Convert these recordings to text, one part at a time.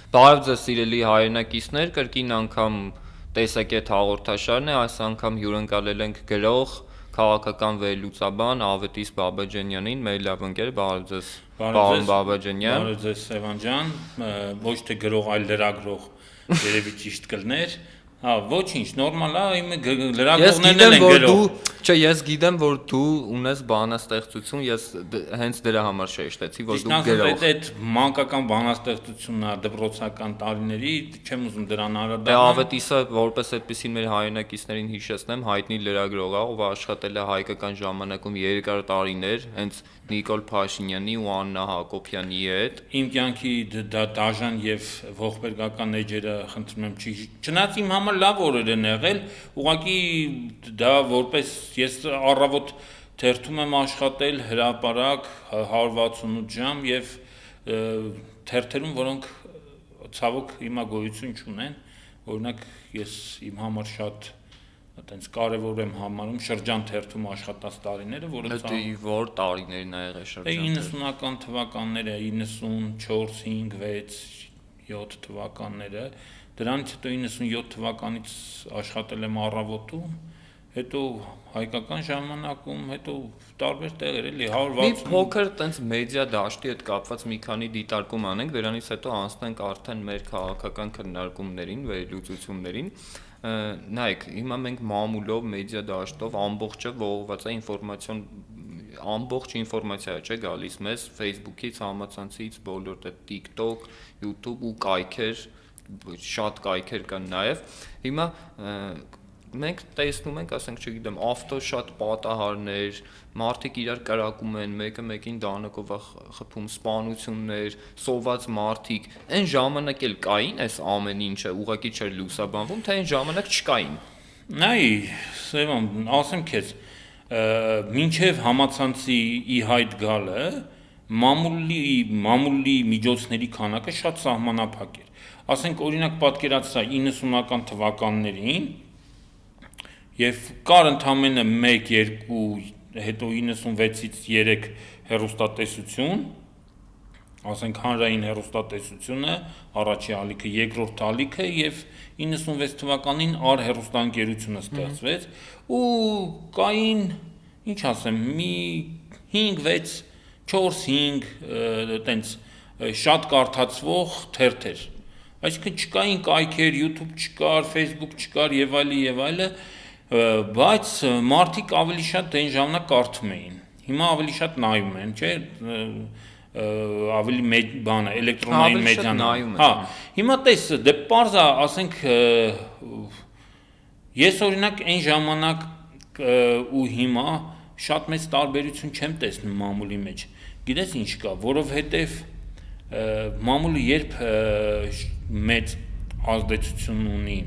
Բարև ձեզ սիրելի հայրենակիցներ, կրկին անգամ տեսակետ հաղորդաշարն է, այս անգամ հյուրընկալել ենք գրող, քաղաքական վերլուծաբան Ավետիս Բաբաջանյանին, մեր լավ ընկեր, բարև ձեզ, պարոն Բաբաջանյան։ Բարև ձեզ Սևան ջան, ոչ թե գրող, այլ լրագրող, երևի ճիշտ կլներ։ Հա, ոչինչ, նորմալ է, իմ լրագրողներն են գրող։ Ես գիտեմ, որ դու ունես բանաստեղծություն, ես հենց դրա համար շեշտեցի, որ դու գրող։ Այդ մանկական բանաստեղծությունն է դպրոցական տարիների, չեմ ուզում դրան Դե անդրադառնալ։ Ավետիսը որպես այդպեսին մեր հայրենակիցներին հիշեցնեմ, հայտնի լրագրող է, ով աշխատել է հայկական ժամանակում երկար տարիներ, հենց Նիկոլ Փաշինյանի ու Աննա Հակոբյանի հետ։ Իմ կյանքի դաժան եւ ողբերգական էջերը խնդրում եմ չնայած իմ համար լավ օրեր են եղել, ուղղակի դա որպես ես առավոտ թերթում եմ աշխատել հրապարակ 168 ժամ եւ թերթերում, որոնք ցավոք հիմա գոյություն չունեն, օրինակ ես իմ համար շատ այտենց կարևոր եմ համարում շրջան թերթում աշխատած տարիները, որը Դա որ տարիներն ա եղել շրջան։ 90-ական թվականները, 94, 5, 6, 7 թվականները, դրանից հետո 97 թվականից աշխատել եմ առավոտում, հետո հայկական ժամանակում, հետո տարբեր տեղեր էլի 160։ Մի փոքր տենց մեդիա դաշտի հետ կապված մի քանի դիտարկում անենք, դրանից հետո անցնենք արդեն մեր քաղաքական քննարկումներին, վերլուծություններին։ Նայեք, հիմա մենք մամուլով, մեդիա դաշտով ամբողջը ողողված է ինֆորմացիոն ամբողջ ինֆորմացիա չէ գալիս մեզ Facebook-ից, համացանցից, բոլոր դա TikTok, YouTube ու կայքեր, շատ կայքեր կան նաև։ Հիմա մենք տեսնում ենք, ասենք, չգիտեմ, ավտո շատ պատահարներ, մարդիկ իրար կրակում են, մեկը մեկին դանակով է խփում, սպանություններ, սոված մարդիկ, այն ժամանակ էլ կային այս ամեն ինչը, ուղղակի չէր լուսաբանվում, թե այն ժամանակ չկային։ Նայ, Սևան, ասեմ քեզ, մինչև համացանցի ի հայտ գալը, մամուլի միջոցների քանակը շատ սահմանափակ էր։ Ասենք օրինակ պատկերացրա 90-ական թվականներին եւ կար ընդամենը 1-2, հետո 96-ից 3 հեռուստատեսություն, ասենք հանրային հեռուստատեսությունը, առաջի ալիքը, երկրորդ ալիքը եւ 96 թվականին արհեռուստաընկերությունը ստեղծվեց ու կային, ինչ ասեմ, մի 5-6 4-5 այտենց շատ կարդացվող թերթեր։ Այսինքն չկային կայքեր, YouTube չկար, Facebook չկար եւ այլը, բայց մարդիկ ավելի շատ այն ժամանակ կարդում էին։ Հիմա ավելի շատ նայում են, չէ՞, ավելի բանը, էլեկտրոնային մեդիան։ Հա, հիմա տես, դե պարզ է, ասենք ես օրինակ այն ժամանակ ու հիմա շատ մեծ տարբերություն չեմ տեսնում մամուլի մեջ։ Գիտես ինչ կա, որովհետև մամուլը երբ մեծ ազդեցություն ունի,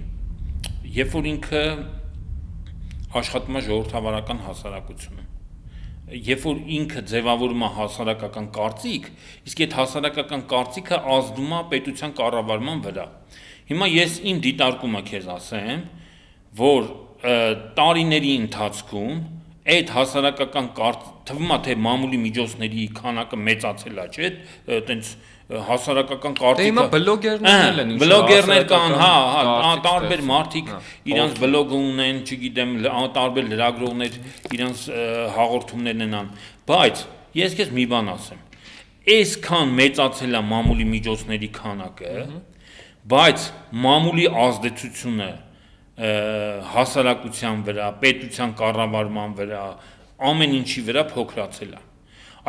երբ որ ինքը աշխատում է ժողովրդավարական հասարակությունում, երբ որ ինքը ձևավորում է հասարակական կարծիք, իսկ այդ հասարակական կարծիքը ազդում է պետության կառավարման վրա։ Հիմա ես իմ դիտարկումը քեզ ասեմ, որ տարիների ընթացքում այդ հասարակական թվում է թե մամուլի միջոցների քանակը մեծացել է, չէ՞, այտենց հասարակական կարծիքը։ Դե հիմա բլոգերներն են, բլոգերներ կան, հա, տարբեր մարդիկ իրանց բլոգը ունեն, չգիտեմ, տարբեր լրագրողներ իրանց հաղորդումներն են անում, բայց ես քեզ մի բան ասեմ, այսքան մեծացել է մամուլի միջոցների քանակը, բայց մամուլի ազդեցությունը հասարակության վրա, պետության կառավարման վրա, ամեն ինչի վրա փոքրացել է։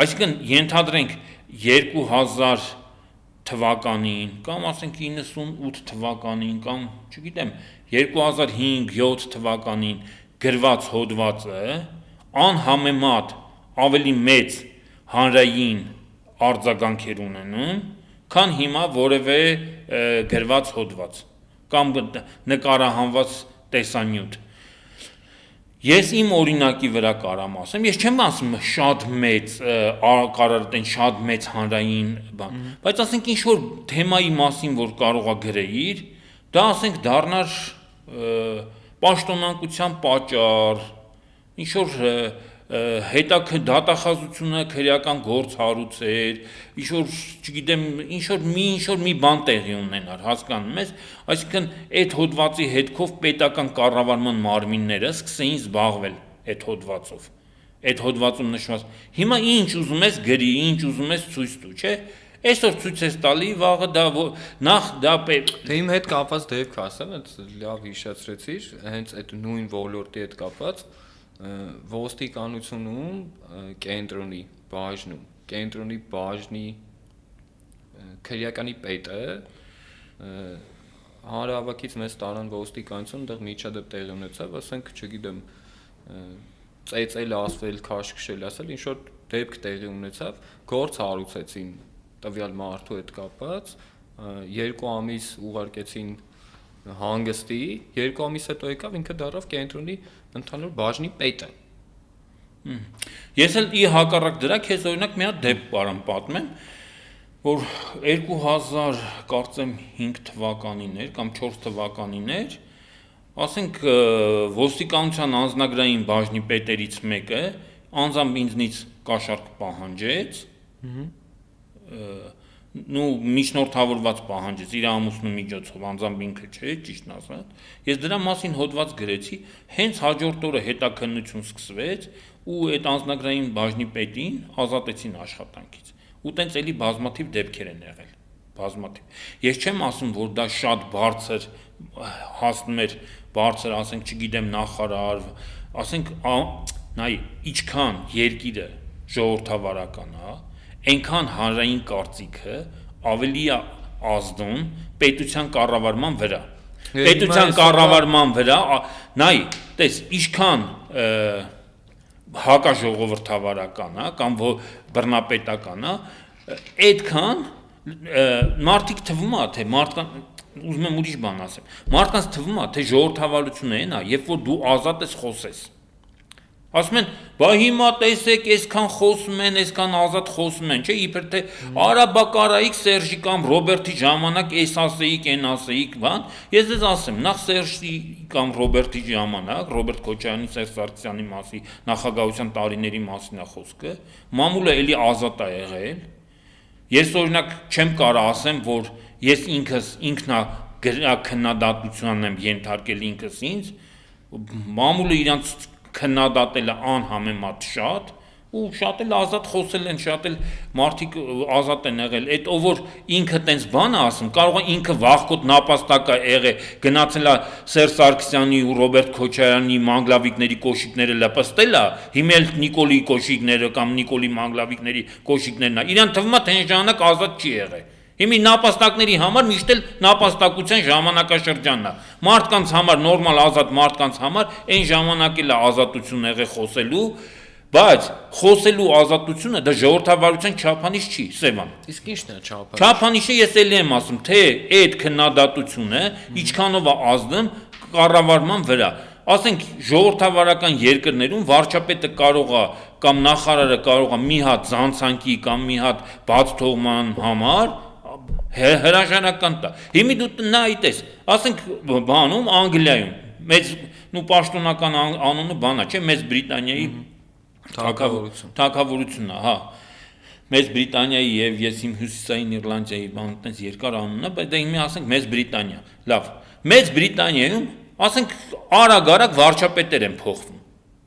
Այսինքն ենթադրենք 2000 թվականին կամ ասենք 98 թվականին կամ չգիտեմ 2005-7 թվականին գրված հոդվածը անհամեմատ ավելի մեծ հանրային արձագանքեր ունենում, քան հիմա որևէ գրված հոդված կամ նկարահանված տեսանյութ։ Ես իմ օրինակի վրա կարամ ասեմ, ես չեմ ասում շատ մեծ, կարար տեն շատ մեծ հանրային բան, բայց ասենք ինչ որ թեմայի մասին, որ կարող է գրեիր, դա ասենք դառնար պաշտոնանկության պատճառ, ինչ որ դատախազությունը քրեական գործ հարուցեր, ինչ-որ, չգիտեմ, ինչ-որ մի բան տեղի ունենար, հասկանում ես, այսինքն այդ հոդվածի հետքով պետական կառավարման մարմինները սկսեին զբաղվել այդ հոդվածով։ Այդ հոդվածում նշված։ Հիմա ինչ ուզում ես գրի, ինչ ուզում ես ցույց տու, չէ՞։ Այսօր ցույց ես տալի, վաղը դա նախ դա Դե իմ հետ կապված դեպք ասեմ, այդ լավ հիշեցրեցիր, հենց այդ նույն ոլորտի հետ կապված ոստիկանությունում կենտրոնի բաժնի քրեականի պետը հանրահավաքից մեծ տարան ոստիկանություն, այնտեղ միջադեպ տեղի ունեցավ, ասենք, չգիտեմ, ծեծել, ասվել, քաշքշել, ասել, ինչ որ դեպք տեղի ունեցավ, գործ հարուցեցին տվյալ մարդու հետ կապված, 2 ամիս ուղարկեցին հանգստի, 2 ամիս հետո եկավ ինքը դառավ կենտրոնի ընդհանուր բաժնի պետը։ Ես էլ ի հակառակ դրա քեզ օրինակ մի հատ դեպք բարամ պատմեմ, որ 2000 կարծեմ 5 թվականին էր կամ 4 թվականին էր, ասենք ոստիկանության անձնագրային բաժնի պետերից մեկը անձամբ ինձնից կաշառք պահանջեց, միջնորդավորված պահանջեց իր ամուսնու միջոցով, անձամբ ինքը չէ, ճիշտն ասած։ Ես դրա մասին հոդված գրեցի, հենց հաջորդ օրը հետաքննություն սկսվեց ու այդ անձնագրային բաժնի պետին ազատեցին աշխատանքից։ Ու տենց էլի բազմաթիվ դեպքեր են եղել, բազմաթիվ։ Ես չեմ ասում, որ դա շատ բարձր հասնում էր, բարձր, ասենք, չգիտեմ, նախարար, ասենք, նայ, ինչքան երկիրը ժողովրդավարական է, այնքան հանրային կարծիքը ավելի է ազդում պետության կառավարման վրա։ Պետության կառավարման վրա, նայ, տես, ինչքան հակաժողովրդավարական է կամ բռնապետական է, այդքան մարդիկ թվում է, թե մարդկան ուզում եմ ուրիշ բան ասեմ, մարդկանց թվում է, թե ժողովրդավարությունը այն է, երբ որ դու ազատ ես խոսես։ Ասում են, բա հիմա տեսեք, այսքան խոսում են, այսքան ազատ խոսում են, չէ՞, իբր թե արա բա կարայիք Սերժի կամ Ռոբերտի ժամանակ էս ասեիք, այն ասեիք, բան, ես դες ասեմ, նախ Սերժի կամ Ռոբերտի ժամանակ, Ռոբերտ Քոչարյանի, Սերժ Սարգսյանի մասի նախագահության տարիների մասին է խոսքը, մամուլը էլի ազատ է եղել։ Ես օրինակ չեմ կարող ասեմ, որ ես ինքնաքննադատության եմ ենթարկել ինքս ինձ, մամուլը իրանց քննադատելը անհամեմատ շատ ու շատ էլ ազատ խոսել են, շատ էլ մարդիկ ազատ են եղել։ Այդ ով որ ինքը տենց բան է ասում, կարող է ինքը վախկոտ նապաստակա եղել, գնացել է Սերժ Սարգսյանի ու Ռոբերտ Քոչարյանի մանգլավիկների կոշիկները լպստել է, հիմա էլ Նիկոլի կոշիկները կամ Նիկոլի մանգլավիկների կոշիկներն է։ Իրան թվում է թե այն ժամանակ ազատ չի եղել։ Հիմի նապաստակների համար միշտ էլ նապաստակության ժամանակաշրջանն է։ Մարդկանց համար, նորմալ ազատ մարդկանց համար այն ժամանակ էլ է ազատություն եղել խոսելու, բայց խոսելու ազատությունը դա ժողովրդավարության չափանիշ չի, Սևան։ Իսկ ի՞նչն է չափանիշը։ Չափանիշը ես էլի եմ ասում, թե այդ քննադատությունը ինչքանով է ազդում կառավարման վրա։ Ասենք ժողովրդավարական երկրներում վարչապետը կարող է կամ նախարարը կարող է մի հատ զանցանքի կամ մի հատ բաց թողման համար հրաժարական տա։ Հիմա դու նայ տես, ասենք բանում Անգլիայում մեծ նու պաշտոնական անունը բանա, չէ՞, Մեծ Բրիտանիայի թագավորությունն է, հա։ Մեծ Բրիտանիայի եւ ես իմ հյուսիսային Իռլանդիայի բան տես երկար անունն է, բայց դա հիմա ասենք Մեծ Բրիտանիա։ Լավ։ Մեծ Բրիտանիայում ասենք արագ-արագ վարչապետեր են փոխվում։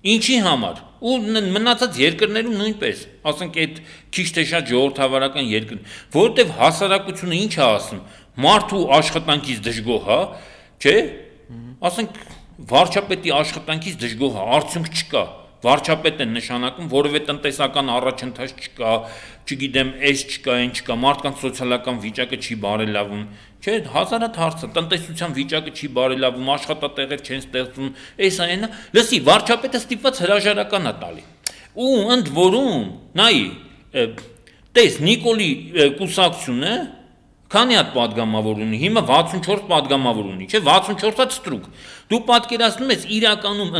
Ինչի համար։ Ու մնացած երկրներում նույնպես, ասենք այդ քիչ թե շատ ժողովրդավարական երկրն, որովհետև հասարակությունը ինչ է ասում, մարդու աշխատանքից դժգոհ է, չէ՞։ Ասենք վարչապետի աշխատանքից դժգոհ է, արդյունք չկա։ Վարչապետ են նշանակում, որևէ տնտեսական առաջընթաց չկա, չգիտեմ, այս չկա, այն չկա, մարդկանց սոցիալական վիճակը չի բարելավում, չէ՞, հազարատ հարցը, տնտեսության վիճակը չի բարելավում, աշխատատեղեր չեն ստեղծվում, այս այնա, լսի, վարչապետը ստիպված հրաժարական է տալի։ Ու ընդ որում, նայ, տես Նիկոլի կուսակցությունը քանի հատ падգամավոր ունի, հիմա 64 падգամավոր ունի, չէ, 64-ը ստրուկ։ Դու պատկերացնում ես իրականում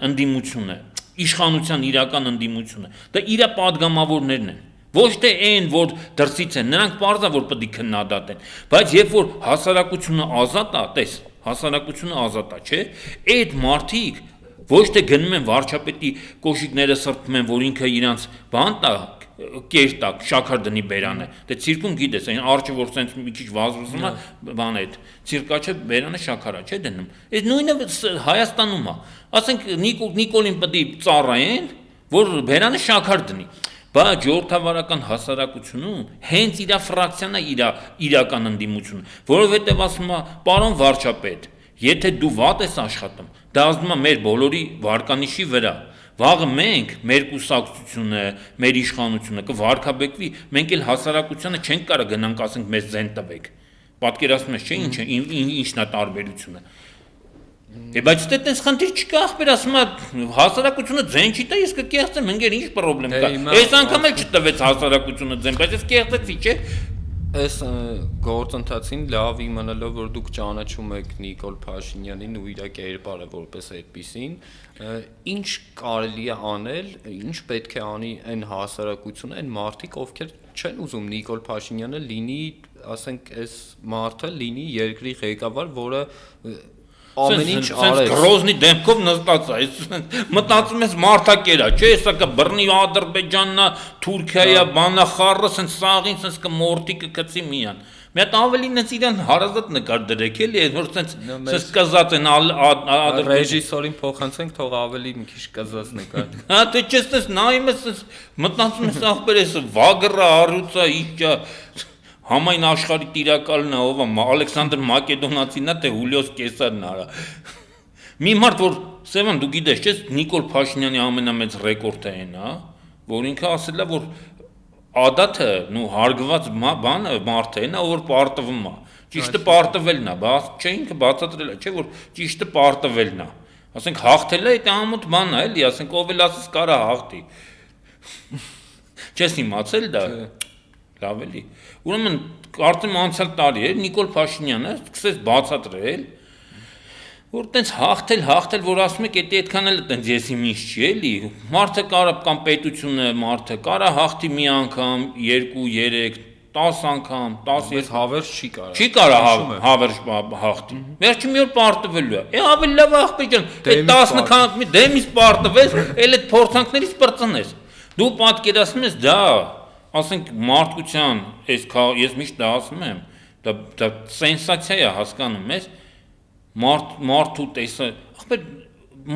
ընդդիմությունը, իշխանության իրական ընդդիմությունը, դա իր падգամավորներն են։ Ոչ թե այն, որ դրսից են, նրանք պարզա որ պետք է քննադատեն, բայց երբ որ հասարակությունը ազատ է, տես, հասարակությունը ազատ է, չէ, այդ մարդիկ Ոչ թե գնում են վարչապետի կոշիկները սրբում են, որ ինքը իրանց բան տա, կերտակ, շաքար դնի բերանը։ Դե ցիրկում գիտես, այն արջը որ սենց մի քիչ վազվզում է, բան այդ ցիրկաչը բերանը շաքարա չէ դնում։ Այդ նույնը Հայաստանում է։ Ասենք Նիկոլին պետք է ծառայեն, որ բերանը շաքար դնի։ Բայց ժողովրդավարական հասարակությունում հենց իր ֆրակցիան է իր իրական ընդդիմությունը, որովհետև ասում է, պարոն վարչապետ, եթե դու վատ ես աշխատում, դա ազդում է մեր բոլորի վարկանիշի վրա։ Վաղը մենք, մեր կուսակցությունը, մեր իշխանությունը կվարկաբեկվի, մենք էլ հասարակությանը չենք կարող գնանք ասենք մեզ զեն տվեք։ Պատկերացնում ես, չէ՞, ինչն է տարբերությունը։ Բայց դե տես խնդիր չկա, ախպեր ասում է հասարակությունը ձեն չի տա, ես կկեղծեմ, ընկեր ինչ պրոբլեմ կա։ Այս անգամ էլ չտվեց հասարակությունը ձեն, բայց ես կեղծեցի, չէ՞։ Այս գործընթացին լավ իմանալով, որ դուք ճանաչում եք Նիկոլ Փաշինյանին ու իր կերպարը որպես այդպիսին, ինչ կարելի է անել, ինչ պետք է անի այն հասարակությունը, այն մարդիկ, ովքեր չեն ուզում Նիկոլ Փաշինյանը լինի, ասենք, այս մարդը լինի երկրի ղեկավար, որը ամեն ինչ արեց։ Գրոզնի դեմքով նստած է, մտածում ես մարդակերա, չէ՞, հեսա կբռնի Ադրբեջանն, Թուրքիա, բանա խառը, սենց սաղին, սենց կմորտի կգցի միան։ Մի հատ ավելին նենց իրան հարազատ նկար դրեք էլի, որ սենց կզած են ռեժիսորին փոխանցենք, թող ավելի մի քիչ կզած նկար։ Հա, դե չես տես նայում ես, մտածում ես ախպեր ես, Վագրը, Արուցա, իջա Համայն աշխարհի տիրակալն է, ով է, Ալեքսանդր Մակեդոնացին է, թե Հուլիոս Կեսարն արա։ Մի մարդ, որ Սևան, դու գիտես, չէ՞, Նիկոլ Փաշինյանի ամենամեծ ռեկորդը այն է, որ ինքը ասել է, որ ադաթը, նու հարգված բանը մարդը այն է, որ պարտվում է։ Ճիշտը պարտվելն է, բաց չէ ինքը բացատրել է, չէ՞ որ ճիշտը պարտվելն է։ Ասենք հաղթել է, դա ամոթ բան է, էլի, ասենք ով էլ ասես կարա հաղթի։ Չես իմացել դա։ Լավ էլի։ Ուրեմն կարծեմ անցյալ տարի էր Նիկոլ Փաշինյանը սկսեց բացատրել, որ տենց հաղթել, որ ասում եք, դա այդքան էլ տենց ես իմ ինչ չի էլի։ Մարդը կարա կամ պետությունը, մարդը կարա հաղթի մի անգամ, 2, 3, 10 անգամ, 10 հավերժ չի կարա։ Չի կարա հավերժ հաղթի։ Վերջի մի օր պարտվելու է։ Ավելի լավ աղբեջան, այդ 10 քանի դեմից պարտվես, էլ այդ փորձանքներից բրծնես։ Դու պատկերացնում ես դա ասենք մարդկության ես միշտ դա ասում եմ, դա սենսացիա է հասկանում ես, մարդու տեսը, ախպեր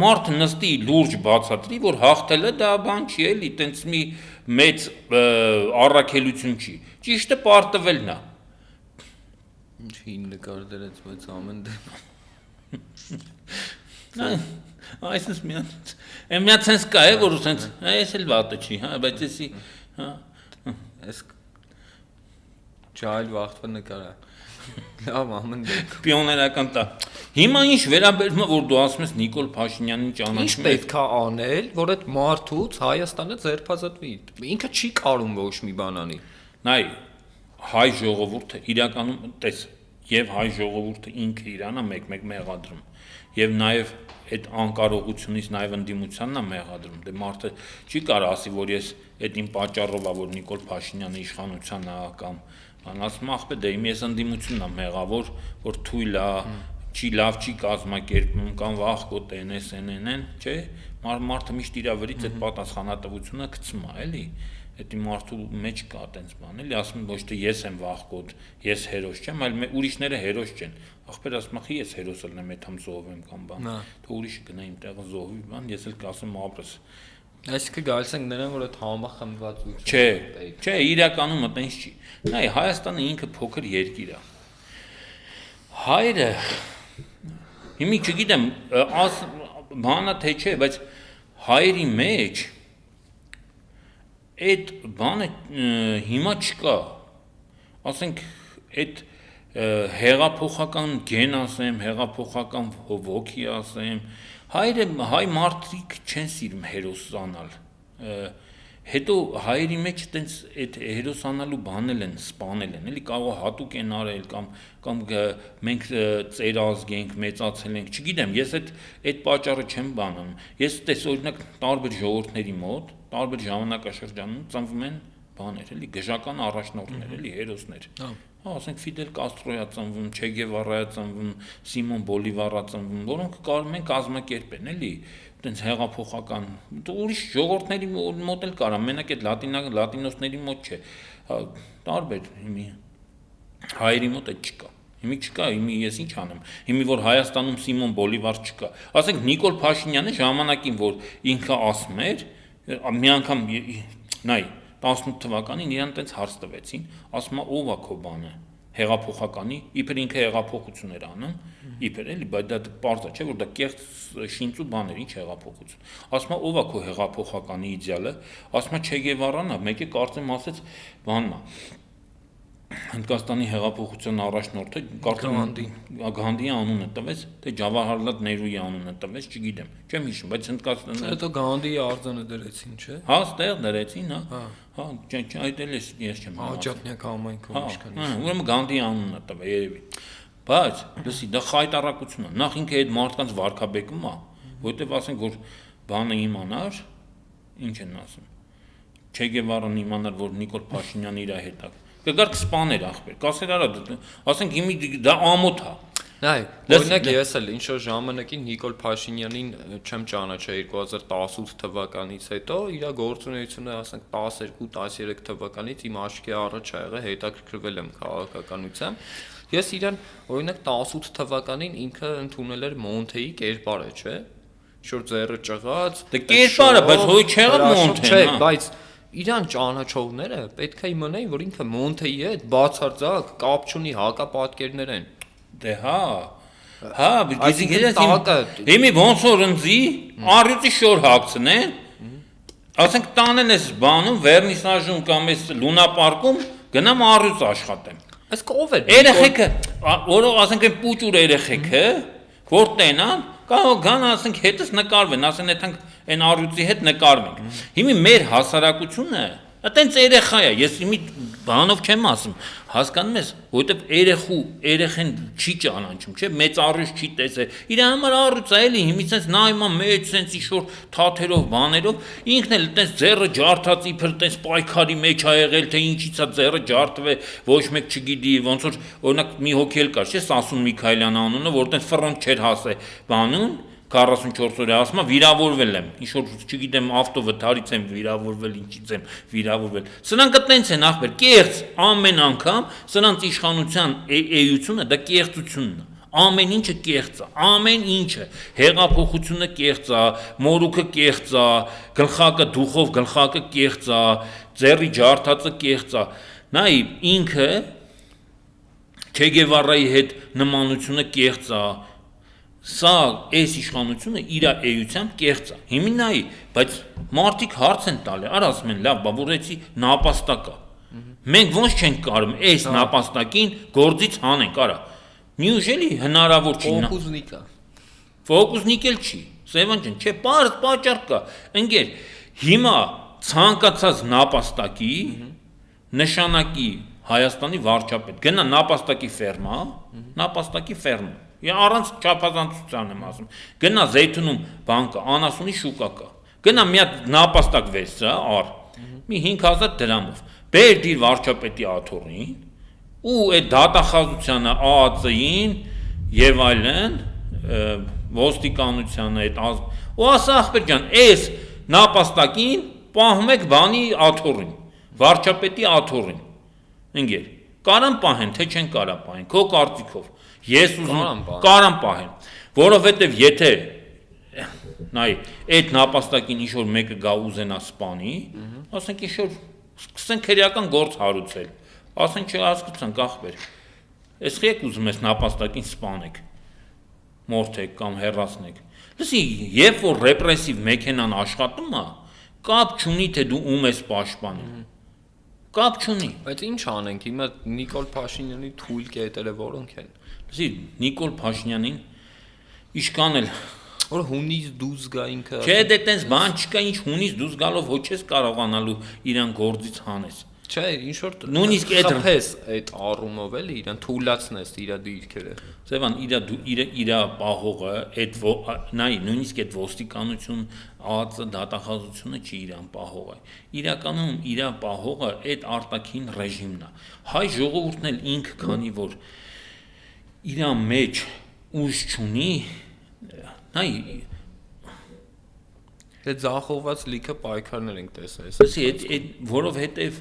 մարդը նստի լուրջ բացատրի, որ հաղթելը դա բան չի էլի, տենց մի մեծ առաքելություն չի, ճիշտը պարտվելն է։ Ինչ հին նկար դրեց, բայց ամեն դեմ։ Այսպես մի հատ սենց կա է, որ սենց, այս էլ վատը չի, բայց եսի, Այս ջայլ վախտվա նկարա։ Լավ ամեն դեպք։ Պիոներական տա։ Հիմա ինչ վերաբերում է, որ դու ասում ես Նիկոլ Փաշինյանին ճանաչում Ինչ պետք է անել, որ այդ մարդուց Հայաստանը ձերբազատվի։ Ինքը չի կարում ոչ մի բան անի։ Նայ, հայ ժողովուրդը իրականում տես, եւ հայ ժողովուրդը ինքը իրանա մեկ-մեկ մեղադրում։ Եվ նաեւ այդ անկարողությունից նաեւ ընդդիմությանն է մեղադրում։ Դե մարդը չի կարող ասի, որ ես այդ իմ պատճառով է, որ Նիկոլ Փաշինյանը իշխանության է կամ ասում ախպե դե իմ ես ընդդիմությունն է մեղավոր, որ թույլ է, չի լավ չի կազմակերպում կամ վախկոտ են, չէ՞։ Մարդը միշտ իր վրից այդ պատասխանատվությունը գցում է, էլի։ Այդ մարդու մեջ կա այդպես բան, էլի, ասում ոչ թե ես եմ վախկոտ, ես հերոս չեմ, այլ ուրիշները հերոս չեն։ Ախպեր ասում ախի ես հերոսը եմ, այդ համ զոհվեմ կամ բան։ Թե ուրիշը գնա իմ տեղը զոհվի, բան, ես էլ կասեմ ապրես։ Այսինքն գալիս ենք նրան, որ այդ համախմբվածություն։ Չէ, իրականում այտենց չի։ Նայ, Հայաստանը ինքը փոքր երկիր է։ Հայրը հիմի չգիտեմ, բանա թե չէ, բայց հայերի մեջ այդ բանը հիմա չկա։ Ասենք այդ հեղափոխական գեն ասեմ, հեղափոխական ոգի ասեմ, հայ մարդիկ չեն սիրում հերոսանալ։ Հետո հայերի մեջ տենց այդ հերոսանալու բանել են, սպանել են, էլի կարող հատուկ են արել կամ մենք ծերազգ ենք, մեծացել ենք, չգիտեմ, ես այդ պատճառը չեմ բանում։ Ես տես օրինակ տարբեր ժողովուրդների մոտ, տարբեր ժամանակաշրջանում ծնվում են բաներ, էլի գժական առաջնորդներ, էլի հերոսներ։ Հա, ասենք Ֆիդել Կաստրոյա ծնվում, Չէ Գևարայա ծնվում, Սիմոն Բոլիվարա ծնվում, որոնք կարող են կազմակերպեն, էլի, այտենց հեղափոխական, ուրիշ ժողովուրդների մոտ էլ կարա, մենակ այդ լատինոսների մոտ չէ, տարբեր, հիմի հայերի մոտ այդ չկա։ Հիմի չկա, հիմի ես ինչ անեմ։ Հիմի որ Հայաստանում Սիմոն Բոլիվար չկա։ Ասենք Նիկոլ Փաշինյանը ժամանակին որ ինքը ասում էր, մի անգամ նայ 18 թվականին իրան տենց հարց տվեցին, ասում է ով է քո բանը հեղափոխականի, իբր ինքը հեղափոխություն էր անում, իբր էլի, բայց դա պարզ է, չէ՞ որ դա կեղծ շինծու բան էր, ինչ հեղափոխություն։ Ասում է ով է քո հեղափոխականի իդեալը, ասում է Չէ Գևարան է, մեկը կարծեմ ասեց բանն է։ Հնդկաստանի հեղափոխության առաջնորդը կարծեմ Գանդիի անունը տվեց, թե Ջավահարլալ Նեհրուի անունը տվեց, չգիտեմ, չեմ հիշում, բայց Հնդկաստանը Հետո Գանդիի արձանը դրեցին, չէ՞։ Հա, ստեղ դրեցին, հա։ Հա, այդ էլ ես չեմ Աջափնյակ համայնքում ինչքան։ Ուրեմն Գանդիի անունը տվե, երևի։ Բայց, լսի, դա խայտարակություն է։ Նախ ինքը այդ մարդկանց վարկաբեկում է, որտեվ ասենք որ բանը իմանար, ինչ են ասում։ Չէ Գևարան իմանար, որ Նիկոլ Փաշինյանը իր հետ է։ Կգար կսպաներ ախպեր, կասեր արա, ասենք հիմի դա ամոթ է։ Նայ, օրինակ ես էլ ինչ որ ժամանակին Նիկոլ Փաշինյանին չեմ ճանաչել 2018 թվականից հետո, իր գործունեությունը ասենք 12-13 թվականից իմ աչքի առաջ ա եղել, հետաքրքրվել եմ քաղաքականությամբ։ Ես իրան օրինակ 18 թվականին ինքը ընդունել էր Մոնթեի կերպարը, չէ՞։ Ինչ որ ձեռը ճղած։ Դե կերպարը, բայց հոյ չեղավ Մոնթեն, չէ, բայց իրան ճանաչողները պետք է իմանային, որ ինքը Մոնթեի հետ բացարձակ կապ չունի, հակապատկերներ են։ Դե հա, հիմի ոնց որ ընձի, առյուծի շոր հագցնեն, ասենք տանեն ես բանում, վերնիսաժում կամ ես լունապարկում, գնամ առյուծ աշխատեմ։ Այս ով է։ Երեխեքը, որով ասենք այն պուճուր երեխեքը, որ տենան, գան ասենք հետս նկարվեն, ասեն այդանք այն առյուծի հետ նկարվենք։ Հիմի մեր հասարակությունը այտենց երեխա է, ես իմի բանով չեմ ասում, հասկանում ես, որովհետև երեխեն չի ճանաչում, չէ՞, մեծ առյուծ չի տեսել։ Իր համար առյուծ է էլի, հիմի sense նայում է մեծ sense ինչ-որ թաթերով, բաներով, ինքն էլ այտենց ձեռը ջարդած իբր այտենց պայքարի մեջ ա եղել, թե ինչից է ձեռը ջարդվել, ոչ մեկ չգիտի, ոնց որ օրինակ մի հոգի էլ կար, չէ՞, Սասուն Միքայելյան անունը, որ այտենց ֆրոնտ չէր հասել բանուն 44 օրը ասում եմ վիրավորվել եմ, ինչ որ չգիտեմ ավտովթարից եմ վիրավորվել, ինչից եմ վիրավորվել։ Սրանք այտենց են ախպեր, կեղծ ամեն անգամ սրանց իշխանության էությունը դա կեղծությունն է։ Ամեն ինչը կեղծ է, ամեն ինչը, հեղափոխությունը կեղծ է, մորուքը կեղծ է, գլխակը դուխով գլխակը կեղծ է, ձեռի ջարդածը կեղծ է։ Նայ ինքը Չէ Գևարայի հետ նմանությունը կեղծ է։ Սա այս իշխանությունը իր էությամբ կեղծ է։ Հիմի նայի, բայց մարդիկ հարց են տալի, արա ասում են, լավ, բա որեցի նապաստակ է։ Մենք ոնց չենք կարող այս նապաստակին գործից հանենք, արա։ Միուժելի հնարավոր չի։ Ֆոկուսնիկ է։ Ֆոկուսնիկ էլ չի։ Սևան ջան, չէ, բարձ պատճառ կա։ Ընկեր, հիմա ցանկացած նապաստակի նշանակի Հայաստանի վարչապետ գնա նապաստակի ֆերմա, առանց չափազանցության եմ ասում։ Գնա Զեյթունում բանկա, անասունի շուկա կա։ Գնա մի հատ նապաստակ վերցրա, առ։ Մի 5000 դրամով։ Բեր դիր վարչապետի աթոռին ու այդ դատախազությանը ԱԱՑ-ին եւ այլն ոստիկանությանը այդ ու ասա ախպեր ջան, այս նապաստակին պահում եք բանի աթոռին, վարչապետի աթոռին։ Ընկեր, կարան պահեն, թե չեն կարա պահեն, քո կարծիքով։ Ես ուզում կարան պահեն, որովհետև եթե նայ այդ նապաստակին ինչ որ մեկը գա ուզենա սպանի, ասենք ինչ որ սկսենք քրեական գործ հարուցել, ասենք չհասկացանք ախպեր։ Էս եք ուզում ես նապաստակին սպանեք, մորթեք կամ հեռացնեք։ Լսի, երբ որ ռեպրեսիվ մեքենան աշխատում է, կապ չունի թե դու ում ես պաշտպանում։ Կապ չունի։ Բայց ինչ անենք, հիմա Նիկոլ Փաշինյանի թույլ կետերը որոնք են։ Լսի, Նիկոլ Փաշինյանին իշքան էլ որ հունից դուրս գա ինքը։ Չէ, դե տենց բան չկա, ինչ հունից դուրս գալով ոչ ես կարողանալու իրան գործից հանես։ Չէ, ինչ որ Նույնիսկ այդ առումով էլի իրան թույլացնես իր դիրքերը։ Սևան իր պահողը այդ նայ նույնիսկ այդ ոստիկանություն ԱԱԾ դատախազությունը չի իրան պահողը։ Իրականում իր պահողը այդ արտաքին ռեժիմն է։ Հայ ժողովուրդն էլ ինքը քանի որ իր մեջ ուժ չունի, նայ Դե ձախողված լիքը պայքարներ ենք տեսել։ Լսի, այդ որովհետև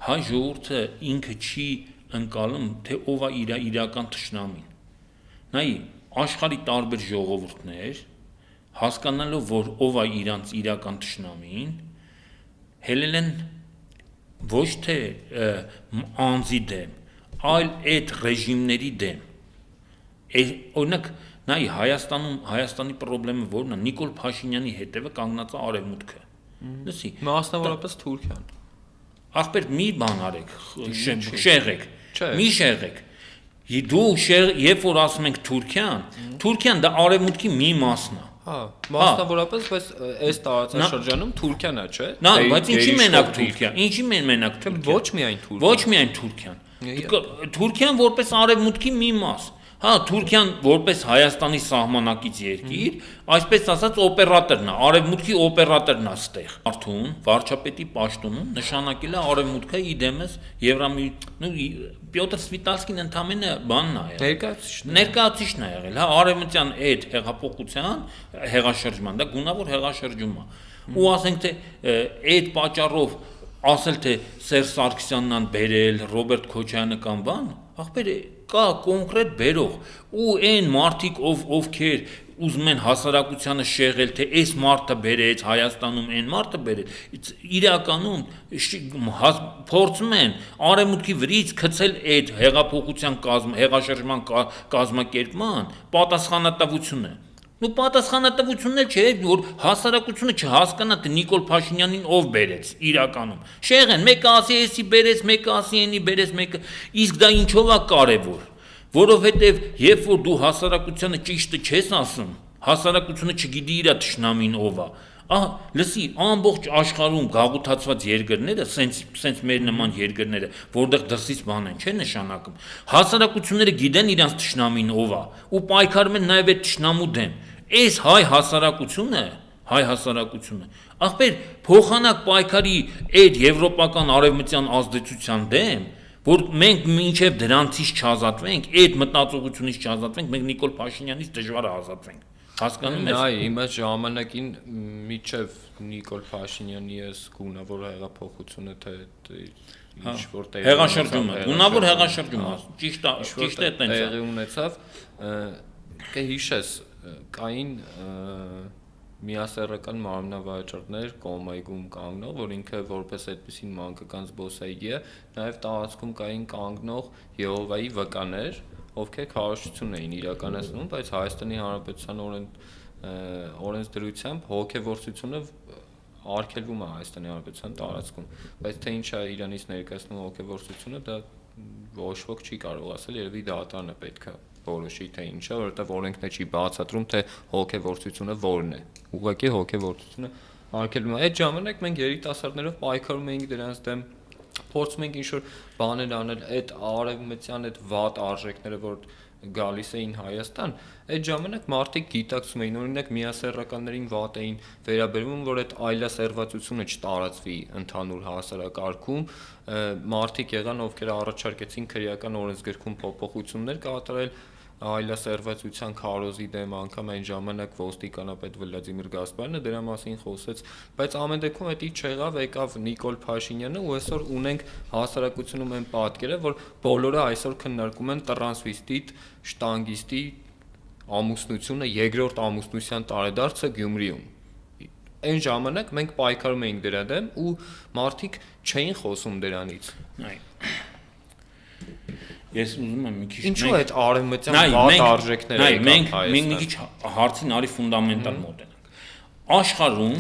հայ ժողովուրդը ինքը չի ընկալում, թե ով է իր իրական թշնամին։ Նայ աշխարհի տարբեր ժողովուրդներ հասկանալով, որ ով է իրանց իրական թշնամին, հելել են ոչ թե անձի դեմ, այլ այդ ռեժիմների դեմ։ Օրինակ նայ Հայաստանի խնդրեմը որն է Նիկոլ Փաշինյանի հետևը կանգնած է արևմուտքը։ Լսի, Մասնավորապես Թուրքիան։ Ախպեր մի բան արեք, շեղեք։ Չէ։ Մի շեղեք։ Դու երբ որ ասում ենք Թուրքիան դա արևմուտքի մի մասն է։ Հա, մասնավորապես, բայց այս տարածաշրջանում Թուրքիան է, չէ։ Նա, բայց ինչի մենակ Թուրքիան։ Ինչի մենակ Թուրքիան։ Ոչ միայն Թուրքիան։ Ոչ միայն Թուրքիան։ Թուրքիան որպես արևմուտքի մի մաս։ Հա, Թուրքիան որպես Հայաստանի սահմանակից երկիր, այսպես ասած օպերատորն է, արևմուտքի օպերատորն է ստեղ։ Արդուն վարչապետի պաշտոնում նշանակել է արևմուտքը իդեմս Պյոտր Սվիտալսկին ընդամենը բանն է եղել։ Ներկայացուցիչն է եղել, հա, արևմտյան այդ հեղափոխության հեղաշրջման, դա գունավոր հեղաշրջում է։ Ու ասենք թե այդ պատճառով ասել թե Սերժ Սարգսյանն ան բերել, Ռոբերտ Քոչարյանը կամ բան, ախպեր կա կոնկրետ բերող ու այն մարդիկ ովքեր ուզում են հասարակությանը շեղել թե այս մարդը բերեց Հայաստանում այն մարդը բերել իրականում փորձում են արևմուտքի վրից գցել այդ հեղափոխության հեղաշրջման կազմակերպման պատասխանատվությունը ու պատասխանատվությունն էլ չէ որ հասարակությունը չհասկանա թե Նիկոլ Փաշինյանին ով բերեց իրականում շեղեն մեկը ասի էսի բերեց մեկը ասի այնի բերեց մեկը իսկ դա ինչով է կարևոր որովհետև երբ որ դու հասարակությանը ճիշտը չես ասում հասարակությունը չգիտի իր թշնամին ով է լսի ամբողջ աշխարհում գաղութացված երկրները սենց մեր նման երկրները որտեղ դրսից բան են չէ նշանակում հասարակությունները գիտեն իրանց թշնամին ով է ու պայքարում են նաև այդ թշնամու դեմ այս հայ հասարակությունը ախպեր փոխանակ պայքարի այդ եվրոպական արևմտյան ազդեցության դեմ որ մենք մինչև դրանցից չազատվենք այդ մտածողությունից չազատվենք մենք Նիկոլ Փաշինյանից դժվար է ազատվենք հասկանում ես այ հիմա ժամանակին միջև Նիկոլ Փաշինյանի էս գունավոր հեղափոխությունը թե ինչ որ հեղաշրջումը գունավոր հեղաշրջումը ճիշտ է տենց տեղի ունեցավ կհիշես կային միասեռական մարմնավաճառներ Կոմայգում կանգնող, որ ինքը որպես այդպեսին մանկական զբոսայգի է, նաև տարածքում կային կանգնող Եհովայի վկաներ, ովքեր քարոզչություն էին իրականացնում, բայց Հայաստանի Հանրապետության օրենսդրությամբ հոգևորությունը արգելվում է Հայաստանի Հանրապետության տարածքում, բայց թե ինչ է Իրանից ներկայացնում հոգևորությունը, դա ոչ ոք չի կարող ասել, երևի դատարանը պետք է որոշի թե ինչա, որովհետև օրենքն չի բացատրում թե հոգևորությունը որն է։ Ուղղակի հոգևորությունը արգելվում է։ Այդ ժամանակ մենք երիտասարդներով պայքարում էինք դրանց դեմ, փորձում էինք ինչ-որ բաներ անել, այդ արևմտյան այդ վատ արժեքները, որ գալիս էին Հայաստան, այդ ժամանակ մարդիկ գիտակցում էին, օրինակ միասեռականներին վատ էին վերաբերվում, որ այդ այլասերվածությունը չտարածվի ընդհանուր հասարակարգում, մարդիկ եղան, ովքեր առաջարկեցին քրեական օրենսգրքում փոփոխություններ կատարել այլասերվածության քարոզի դեմ անգամ այն ժամանակ ոստիկանապետ Վլադիմիր Գասպարյանը դրա մասին խոսեց, բայց ամեն դեպքում դա չեղավ, եկավ Նիկոլ Փաշինյանը ու այսօր ունենք հասարակությունում այն պատկերը, որ բոլորը այսօր քննարկում են տրանսվիստի, շտանգիստի ամուսնությունը, երկրորդ ամուսնության տարեդարձը Գյումրիում։ Այն ժամանակ մենք պայքարում էինք դրա դեմ ու մարդիկ չէին խոսում դրանից։ Ես ուզում եմ մի քիչ Ինչու է այդ արևմտյան վատ արժեքները մենք մի քիչ հարցին արի ֆունդամենտալ մոտենանք։ Աշխարհում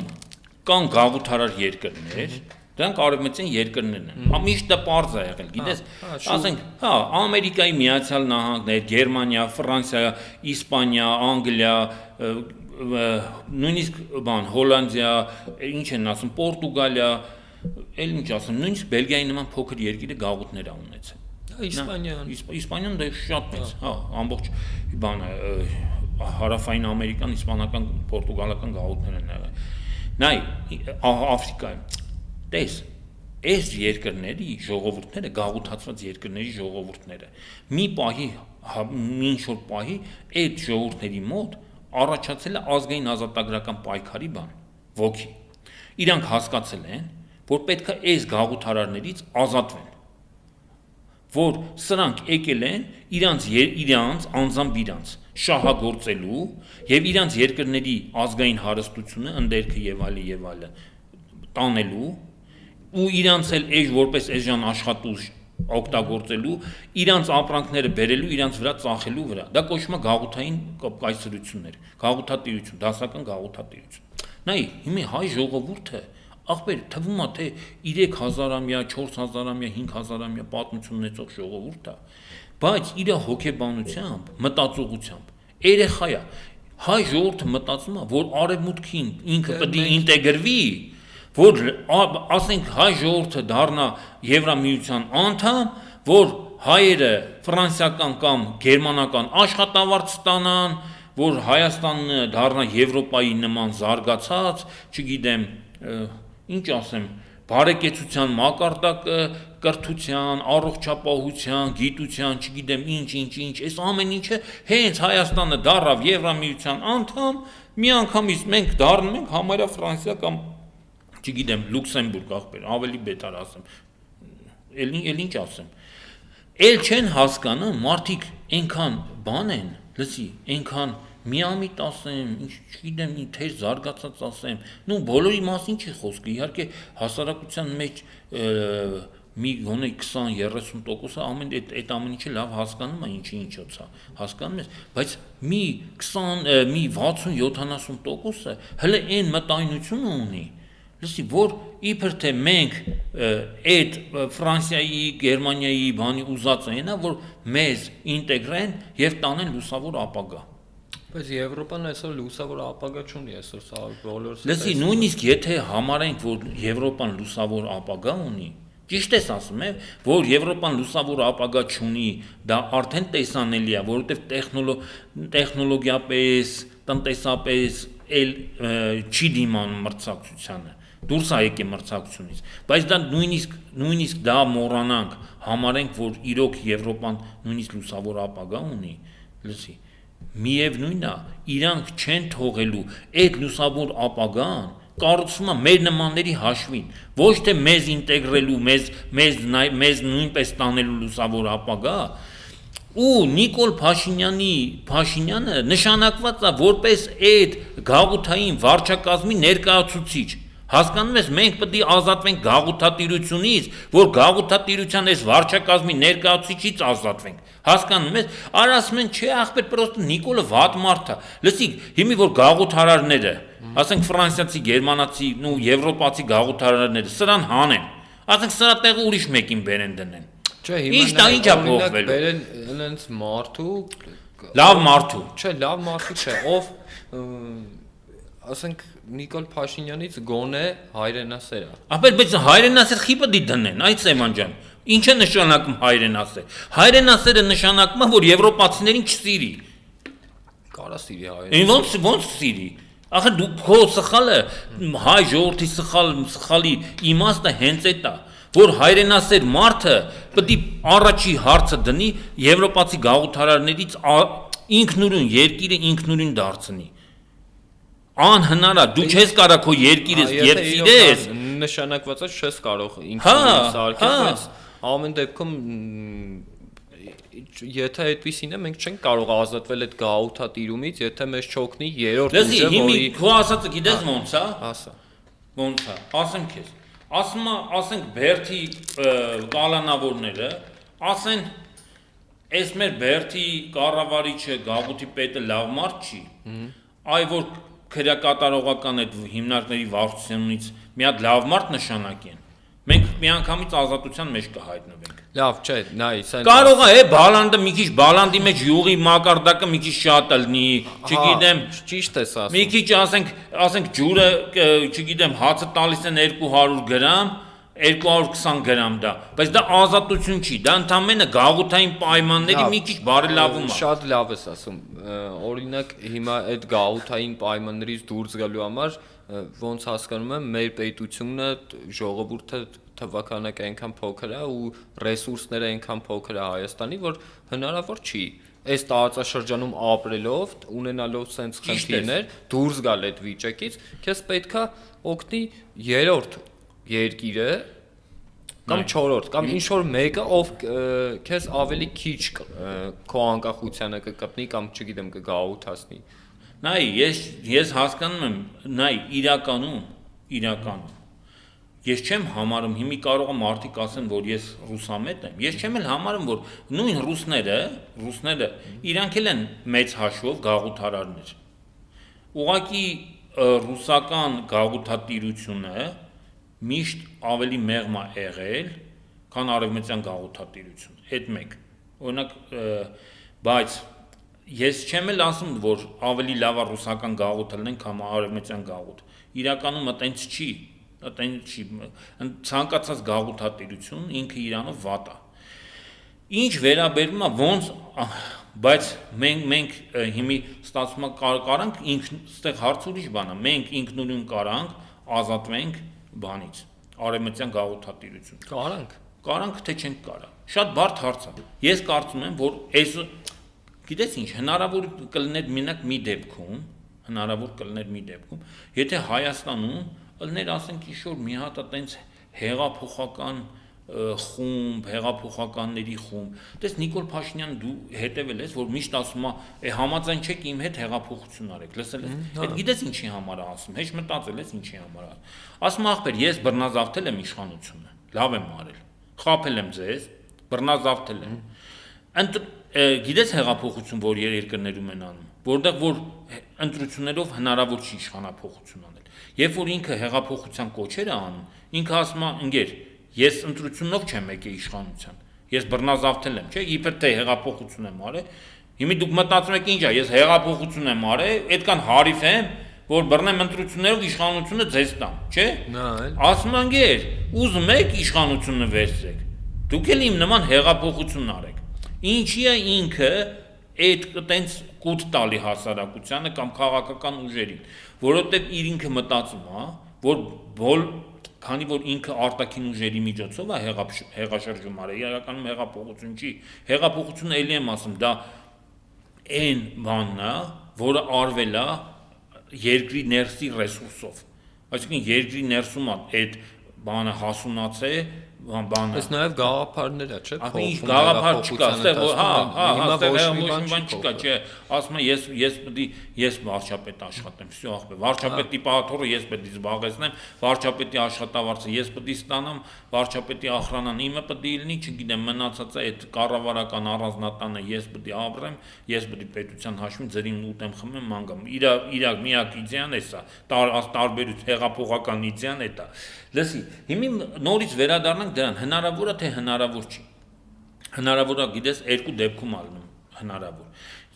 կան գաղութարար երկրներ, դրանք արևմտյան երկրներն են։ Միշտ դա պարզ է եղել, գիտես, ասենք, հա, Ամերիկայի Միացյալ Նահանգներ, Գերմանիա, Ֆրանսիա, Իսպանիա, Անգլիա, նույնիսկ Հոլանդիա, ինչ են ասում, Պորտուգալիա, էլ ինչ ասեմ, նույնիսկ Բելգիայի նման փոքր երկիրը գաղութներ ա ունեցել։ Իսպանիան դե շատ մեծ, հա, ամբողջ բանը հարավային ամերիկան, իսպանական, պորտուգալական գաղութներ են եղել։ Նայ, Աֆրիկայում տես այս երկրների ժողովուրդները գաղութացված երկրների ժողովուրդները մի պահի մի ինչ-որ պահի այդ ժողովուրդների մոտ առաջացել է ազգային ազատագրական պայքարի բան ոգի իրանք հասկացել են որ պետք է այս գաղութարարներից ազատվեն որ սրանք եկել են իրանց անձամբ իրանց շահագործելու եւ իրանց երկրների ազգային հարստությունը ընդերքը եւ այլը տանելու ու իրանց էլ էջ որպես էժան աշխատուժ օգտագործելու իրանց ապրանքները բերելու իրանց վրա ծախելու վրա դա կոչվում է գաղութային կայսրություններ գաղութատիրություն դասական գաղութատիրություն նայ հիմա հայ ժողովուրդը ախպեր թվում է թե 3000-ամյա 4000-ամյա 5000-ամյա պատմություն ունեցող ժողովուրդ է բայց իր հոգեբանությամբ մտածողությամբ երեխա է հայ ժողովուրդը մտածում է որ արևմուտքին ինքը պետք է ինտեգրվի որ ասենք հայ ժողովուրդը դառնա Եվրամիության անդամ, որ հայերը ֆրանսիական կամ գերմանական աշխատավարձ ստանան, որ Հայաստանը դառնա Եվրոպայի նման զարգացած, չգիտեմ, ինչ ասեմ, բարեկեցության մակարդակը, կրթության, առողջապահության, գիտության, չգիտեմ, ինչ, այս ամեն ինչը հենց Հայաստանը դառավ Եվրամիության անդամ, մի անգամից մենք դառնում ենք համարյա Ֆրանսիա կամ չգիտեմ Լյուքսեմբուրգ ախպեր ավելի բետար ասեմ էլ ինչ ասեմ էլ չեն հասկանում մարդիկ այնքան բան են լսի այնքան միամիտ ասեմ ինչ չգիտեմ թեր զարգացած ասեմ նու բոլորի մասին չի խոսքը իհարկե հասարակության մեջ մի գոնե 20-30%-ը ամեն այդ ամեն ինչը լավ հասկանում է ինչի՞ց է հասկանում ես բայց մի 20 մի 60-70%-ը հələ այն մտայնությունը ունի լսի որ իբր թե մենք այդ Ֆրանսիայի, Գերմանիայի բանի ուզած այնա որ մեզ ինտեգրեն եւ տանեն լուսավոր ապագա բայց Եվրոպան այսօր լուսավոր ապագա չունի այսօր սա բոլորս լսի նույնիսկ եթե համարենք որ Եվրոպան լուսավոր ապագա ունի ճիշտ ես ասում եմ որ Եվրոպան լուսավոր ապագա չունի դա արդեն տեսանելի է որովհետեւ տեխնոլոգիապես տնտեսապես էլ չի դիմանում մրցակցությանը դուրս է եկել մրցակցությունից բայց դա նույնիսկ դա մոռանանք համարենք որ իրոք Եվրոպան նույնիսկ լուսավոր ապագա ունի լսի միևնույնն է իրանք չեն թողելու այդ լուսավոր ապագան կառուցվում է մեր նմանների հաշվին ոչ թե մեզ ինտեգրելու մեզ նույնպես տանելու լուսավոր ապագա ու Նիկոլ Փաշինյանը նշանակված է որպես այդ գաղութային վարչակազմի ներկայացուցիչ հասկանում ես մենք պետք է ազատվենք գաղութատիրությունից որ գաղութատիրության այս վարչակազմի ներկայացուցիչից ազատվենք հասկանում ես արա ասում են չէ ախպեր պրոստը Նիկոլը վատ մարդ է լսի հիմի որ գաղութարարները ասենք ֆրանսիացի գերմանացի ու եվրոպացի գաղութարարները սրան հանեն ասենք սրա տեղը ուրիշ մեկին բերեն դնեն չէ հիմա ինչ է փոխվելու բերեն այնց մարդու լավ մարդու չէ լավ մարդու չէ ով ասենք Նիկոլ Փաշինյանից գոնե հայրենասեր է ապա բայց հայրենասեր խիպը դի դնեն այդ Սեման ջան ինչ է նշանակում հայրենասերը նշանակում է որ եվրոպացիներին չսիրի կարա սիրի հայրենասեր ոնց սիրի ախր դու քո սխալը հայ ժողովրդի սխալի իմաստը հենց այդ է որ հայրենասեր մարդը պետք է առաջի հարցը դնի եվրոպացի գաղութարարներից ինքնուրույն երկիրը ինքնուրույն դարձնի անհնար է դու չես կարող քո երկիրը երբ սիրես նշանակված է չես կարող ինքնուրույն սարքել բայց ամեն դեպքում եթե այդպեսին է մենք չենք կարող ազատվել այդ գաղութատիրումից եթե մեզ չօգնի երրորդ ուժը որի հիմի քո ասածը գիտես ոնց է ասա ոնց է ասեմ քեզ ասենք Բերթի կալանավորները ասեն այս մեր Բերթի կառավարիչը գաղութի պետը լավ մարդ չի այ որ քրեակատարողական այդ հիմնարկների վարչությունից մի հատ լավ մարդ նշանակեն մենք միանգամից ազատության մեջ կհայտնվենք լավ չէ նայ սա կարող է բալանդը մի քիչ բալանդի մեջ յուղի մակարդակը մի քիչ շատ լինի չգիտեմ ճիշտ ես ասում մի քիչ ասենք ջուրը չգիտեմ հացը տալիս են 200 գրամ 220 գրամ դա, բայց դա ազատություն չի, դա ընդամենը գաղութային պայմանների մի քիչ բարելավում է։ Շատ լավ ես ասում։ Օրինակ հիմա այդ գաղութային պայմաններից դուրս գալու համար ոնց հասկանում եմ, մեր պետությունը ժողովուրդը թվականակ այնքան փոքր է ու ռեսուրսները այնքան փոքր է Հայաստանի, որ հնարավոր չի այս տարածաշրջանում ապրելով, ունենալով sense խնդիրներ, դուրս գալ այդ վիճակից, քեզ պետքա օգնի երրորդ երկիրը կամ չորրորդ կամ ինչ որ մեկը, ով քեզ ավելի քիչ քո անկախությանը կկպնի կամ չգիտեմ կգաղութացնի։ Նայ, ես հասկանում եմ, նայ, իրականում ես չեմ համարում, հիմի կարող է մարդիկ ասեն, որ ես ռուսամետ եմ, ես չեմ էլ համարում, որ նույն ռուսները իրանք էլ են մեծ հաշվով գաղութարարներ։ Ուղղակի ռուսական գաղութատիրությունը միշտ ավելի մեղմ է եղել, քան արևմտյան գաղութատիրությունը, այդ մեկ։ Օրինակ, բայց ես չեմ էլ ասում, որ ավելի լավ է ռուսական գաղութը լինեն, քան արևմտյան գաղութ։ Իրականում այտենց չի, ցանկացած գաղութատիրություն ինքը իրանով վատ է։ Ինչ վերաբերում է ոնց, բայց մենք հիմի ստացվում է կարանք ստեղ հարց ուրիշ բան է, մենք ինքնուրույն կարանք ազատվենք բանից, արևմտյան գաղութատիրություն։ Կարանք թե չենք կարա։ Շատ բարդ հարց է։ Ես կարծում եմ, որ այս գիտես ինչ, հնարավոր կլիներ մենակ մի դեպքում, եթե Հայաստանում ըլներ ասենք ինչ-որ մի հատ այտենց հեղափոխական խումբ, հեղափոխականների խումբ։ Տես Նիկոլ Փաշինյան դու հետևել ես, որ միշտ ասում է, համաձայն չեք իմ հետ հեղափոխություն արեք, լսել ես։ Այդ գիտես ինչի համար է ասում, հեչ մտածել ես ինչի համար է։ Ասում ախպեր, ես բռնազավթել եմ իշխանությունը, լավ եմ արել, խաբել եմ ձեզ, բռնազավթել եմ։ Գիտես հեղափոխություն որ երկրներում են անում, որտեղ որ ընտրություններով հնարավոր չի իշխանափոխություն անել։ Երբ որ ինքը հեղափոխության կոչեր է անում, ինքը ասում է, ընկեր, ես ընտրությունով չեմ եկել իշխանության, ես բռնազավթել եմ, չէ՞, իբր թե հեղափոխություն եմ արել։ Հիմա դուք մտածում եք ինչ է, ես հեղափոխություն եմ արել, այդքան հարիվ եմ, որ բռնեմ ընտրություններով իշխանությունը ձեզ տամ, չէ՞։ Ասում են, ընկեր, ուզում եք իշխանությունը վերցրեք, դուք էլ իմ նման հեղափոխություն արեք։ Ինչի է ինքը այդ տենց կուտ տալի հասարակությանը կամ քաղաքական ուժերին, որովհետև իր ինքը մտածում է, որ քանի որ ինքը արտաքին ուժերի միջոցով է հեղաշրջում արել, իրականում հեղափոխություն չի, հեղափոխությունը էլի եմ ասում, դա այն բանն է, որը արվել է երկրի ներսի ռեսուրսով, այսինքն երկրի ներսում այդ բանը հասունացե բանը։ Այս նաև գաղափարներ է, չէ՞։ Ինչ գաղափար չկա, այստեղ ոչ մի բան չկա, չէ։ Ասում եմ ես վարչապետ աշխատեմ, всё ախպե։ Վարչապետի պահաթորը ես պետք է զբաղեցնեմ, վարչապետի աշխատավարձը ես պետք է ստանամ, վարչապետի ախրանան իմը պետք է լինի, չգիտեմ, մնացածը այդ կառավարական առանձնատանը ես պետք է ապրեմ, ես պետք է պետության հաշվին ձերին ուտեմ, խմեմ, ման գամ։ Իր միակ իդեան է սա, տարբերություն հեղափոխական իդեան է դա։ Լսի, հիմա նորից վերադառնանք դրան, հնարավոր է թե հնարավոր չի։ Հնարավոր է, գիտես, երկու դեպքում ալնում հնարավոր։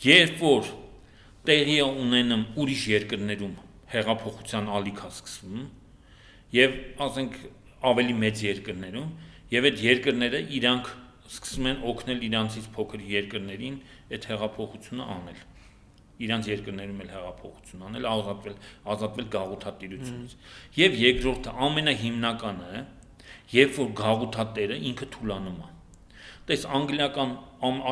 Երբ որ տեղի է ունենում ուրիշ երկրներում հեղափոխության ալիքա սկսվում, եւ ասենք ավելի մեծ երկրներում, եւ այդ երկրները իրանք սկսում են օգնել իրանցից փոքր երկրներին այդ հեղափոխությունը անել։ Իրանց երկրներում էլ հեղափոխություն անել, ազատվել գաղութատիրությունից։ Եվ երկրորդը ամենահիմնականը, երբ որ գաղութատերը ինքը թուլանում է։ Տես անգլիական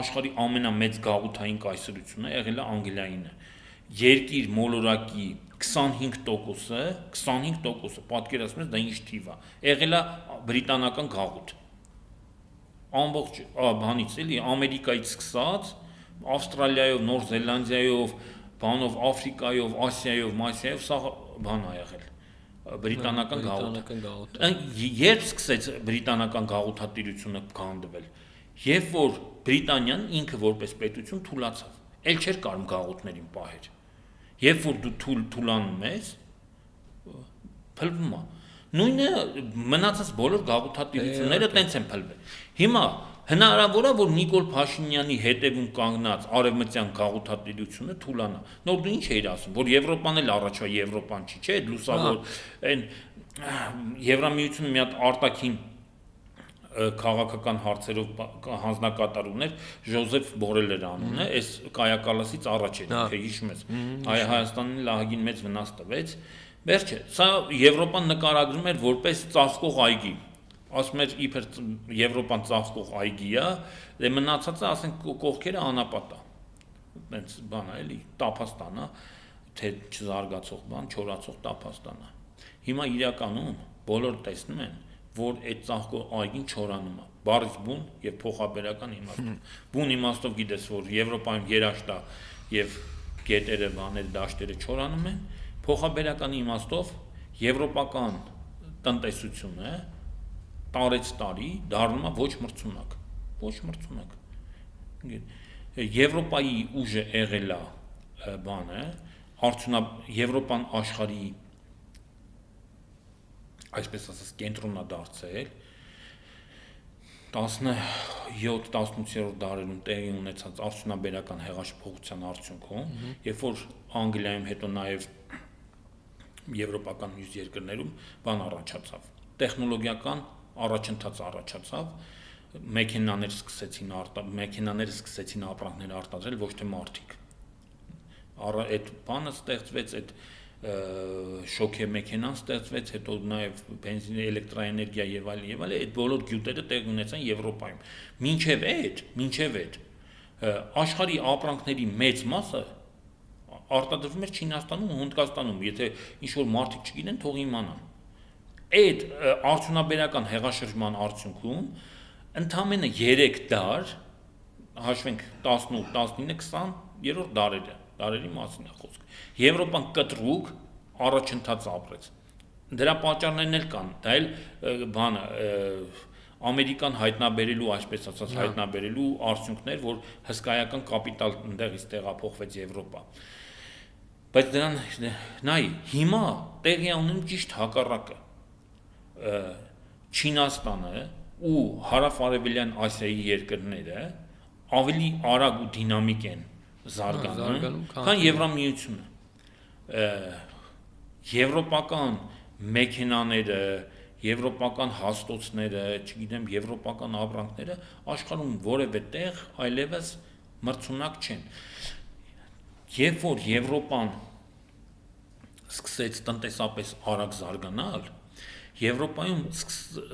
աշխարհի ամենամեծ գաղութային կայսրությունը եղել է Անգլիայինը։ Երկիր մոլորակի 25%, պատկերացնես դա ինչ թիվ է։ Եղել է բրիտանական գաղութ։ Ամբողջ բանից էլի Ամերիկայից սկսած Ավստրալիայով, Նոր Զելանդիայով, բանով Աֆրիկայով, Ասիայով, Մասիայով սա բան ա եղել։ Բրիտանական գաղութ։ Երբ սկսեց բրիտանական գաղութատիրությունը գանդվել, երբ որ Բրիտանիան ինքը որպես պետություն թուլացավ, ել չէր կարող գաղութներին պահեր։ Երբ որ դու թուլանում ես, փլվում է։ Նույնը մնացած բոլոր գաղութատիրությունները տենց են փլվել։ Հիմա հնարավոր է, որ Նիկոլ Փաշինյանի հետևում կանգնած արևմտյան գաղութատիրությունը թուլանա։ Նոր դու ինչ էիր ասում, որ Եվրոպան էլ առաջվա Եվրոպան չի, չէ՞, լուսավոր այն Եվրամիությունը մի հատ արտաքին քաղաքական հարցերով հանձնակատար ուներ Ժոզեֆ Բորելեր անունը, այս կայակալասից առաջ էր, թե հիշում ես, Հայաստանին լահագին մեծ վնաս տվեց։ Վերջը, սա Եվրոպան նկարագրում էր որպես ծաղկող այգի, ասում էր իբր Եվրոպան ծաղկող այգի է, դե մնացածը ասենք կողքերը անապատ է, այնց բան է էլի, տափաստան է, թե չզարգացող բան, չորացող տափաստան է։ Հիմա իրականում բոլորը տեսնում են, որ այդ ծաղկող այգին չորանում է, բառից բուն եւ փոխաբերական իմաստով։ Բուն իմաստով գիտես, որ Եվրոպայում երաշտ է եւ գետերը, բաները, դաշտերը չորանում են, փոխաբերական իմաստով եվրոպական տնտեսությունը տարեց տարի դառնում է ոչ մրցունակ, ոչ մրցունակ։ Եվրոպայի ուժը եղել է բանը, Եվրոպան աշխարհի այսպես ասած կենտրոնա դարձել 17-18-րդ դարերում տեղի ունեցած արդյունաբերական հեղաշփողության արդյունքում, երբ որ Անգլիայում հետո նաև եվրոպական մյուս երկրներում բան առաջացավ, տեխնոլոգիական առաջընթաց առաջացավ, մեքենաները սկսեցին ապրանքներ արտադրել, ոչ թե մարդիկ։ Այդ բանը ստեղծվեց, այդ շոքե մեքենան ստեղծվեց, հետո նաև բենզին, էլեկտրաէներգիա եւ այլն, այդ բոլոր գյուտերը տեղ ունեցան Եվրոպայում։ Մինչև այդ աշխարհի ապրանքների մեծ մասը արտադրվում էր Չինաստանում ու Հնդկաստանում, եթե ինչ որ մարդիկ չգիտեն, թող իմանան։ Այդ արդյունաբերական հեղաշրջման արդյունքում ընդամենը 3 դար, հաշվենք 18, 19, 20-րդ դարերի մասին է խոսքը։ Եվրոպան կտրուկ առաջընթաց ապրեց։ Դրա պատճառներն էլ կան, դա էլ բանը Ամերիկան հայտնաբերելու, այսպես ասած, հայտնաբերելու արդյունքներ, որ հսկայական կապիտալ ընդեղից տեղափոխվեց Եվրոպա։ Բայց դրան նայ, հիմա տեղի ունենում ճիշտ հակառակը։ Չինաստանը ու հարավ-արևելյան Ասիայի երկրները ավելի արագ ու դինամիկ են զարգանում, քան Եվրամիությունը։ Եվրոպական մեքենաները, եվրոպական հաստոցները, չգիտեմ, եվրոպական ապրանքները աշխարհում որևէ տեղ այլևս մրցունակ չեն։ Երբ որ Եվրոպան սկսեց տնտեսապես արագ զարգանալ, Եվրոպայում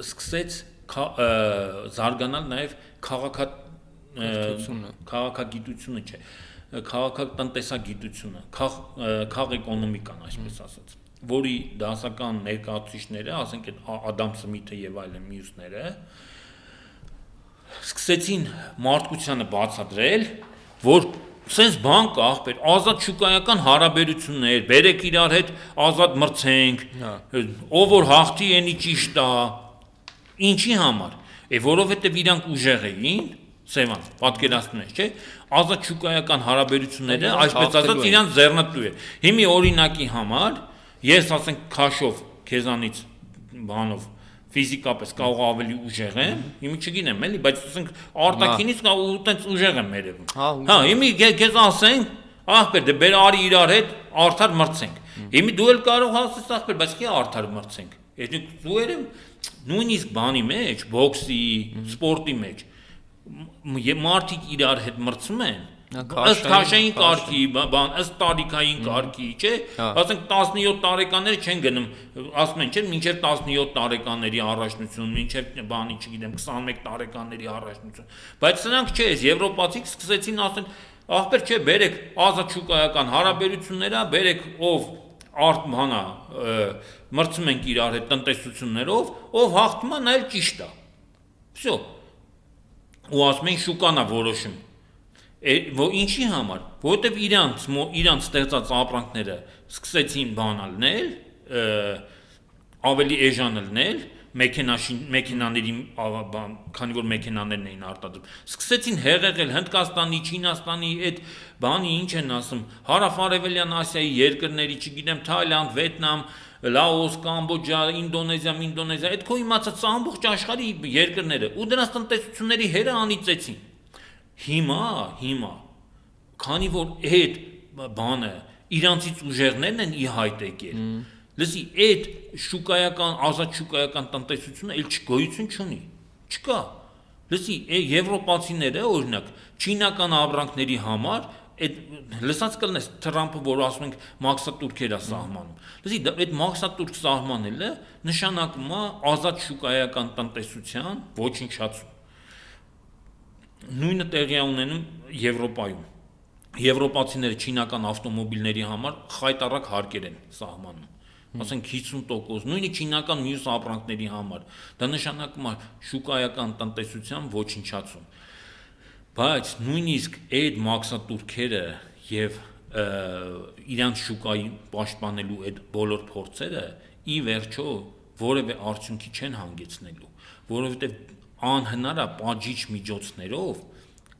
սկսեց զարգանալ նաև քաղաքագիտությունը չէ, քաղաքատնտեսագիտությունը, քաղաքէկոնոմիկան, այսպես ասած, որի դասական ներկայացուցիչները, ասենք Ադամ Սմիթը եւ այլն մյուսները, սկսեցին մարդկությանը բացատրել, որ sense բան կա, ախպեր, ազատ շուկայական հարաբերություններ, բերեք իրար հետ ազատ մրցենք, ով որ հաղթի ენი ճիշտ է, ինչի համար, որովհետև իրանք ուժեղ էին, Սևան, պատկերացնում ես, չէ՞, ազատ շուկայական հարաբերությունները, այսպես ասած, իրանք ձեռնտու է։ Հիմի օրինակի համար, ես ասենք քաշով քեզանից բանով ֆիզիկապես կարող ավելի ուժեղ եմ, հիմի չգիտեմ, էլի, բայց ասենք արտաքինից ու տենց ուժեղ եմ երևում։ Հա, հիմի քեզ ասենք, ախպեր, դե բեր արի իրար հետ արդար մրցենք։ Հիմի դու էլ կարող ասես ախպեր, բայց քիչ արդար մրցենք։ Եթե դու երեմ նույնիսկ բանի մեջ, բոքսի, սպորտի մեջ մարդիկ իրար հետ մրցում են, ըստ քաշային կարգի, բան, ըստ տարիքային կարգի, չէ՞, ասենք 17 տարեկանները չեն գնում, ասում են, չէ՞, մինչև 17 տարեկանների առաջնություն, մինչև բանի, չգիտեմ, 21 տարեկանների առաջնություն, բայց սրանք չէ, եվրոպացիք սկսեցին ասել, ախպեր չէ, բերեք ազատ շուկայական հարաբերությունները, բերեք ով բանա, մրցում ենք իրար հետ տնտեսություններով, ով հաղթում է, նա էլ ճիշտ է։ Всё։ Ու ասում են շուկան է որոշում։ Ինչի համար, որովհետև իրանց ստեղծած ապրանքները սկսեցին բանալնել, ավելի էժանալնել, մեքենաների, քանի որ մեքենաներն էին արտադրում, սկսեցին հեղեղել Հնդկաստանի, Չինաստանի այդ բանի, ինչ են ասում, հարավ-արևելյան Ասիայի երկրների, չգիտեմ, Թայլանդ, Վիետնամ, Լաոս, Կամբոջա, Ինդոնեզիա, այդ քո իմացած ամբողջ աշխարհի երկրները ու դրանց տնտեսությունների հերը անիծեցին։ Հիմա, քանի որ այդ բանը իրանցից ուժեղներն են ի հայտ եկել, Լսի, այդ շուկայական, ազատ շուկայական տնտեսությունը էլ չգոյություն չունի։ Չկա։ Լսի, եվրոպացիները, օրինակ, չինական ապրանքների համար այդ լսած կլնես Թրամփը, որ ասում ենք մաքսատուրքեր է սահմանում։ Լսի, այդ մաքսատուրք սահմանելը նշանակում է ազատ շուկայական տնտեսության ոչնչացում։ Նույնը տեղի է ունենում Եվրոպայում։ Եվրոպացիները չինական ավտոմոբիլների համար խայտառակ հարկեր են սահմանում։ Ասենք 50%, նույնը չինական մյուս ապրանքների համար։ Դա նշանակում է շուկայական տնտեսության ոչնչացում։ Բայց նույնիսկ այդ մաքսատուրքերը եւ իրանց շուկայի պաշտպանելու այդ բոլոր փորձերը ի վերջո որևէ արդյունքի չեն հանգեցնելու, որովհետեւ անհնար է պատժիչ միջոցներով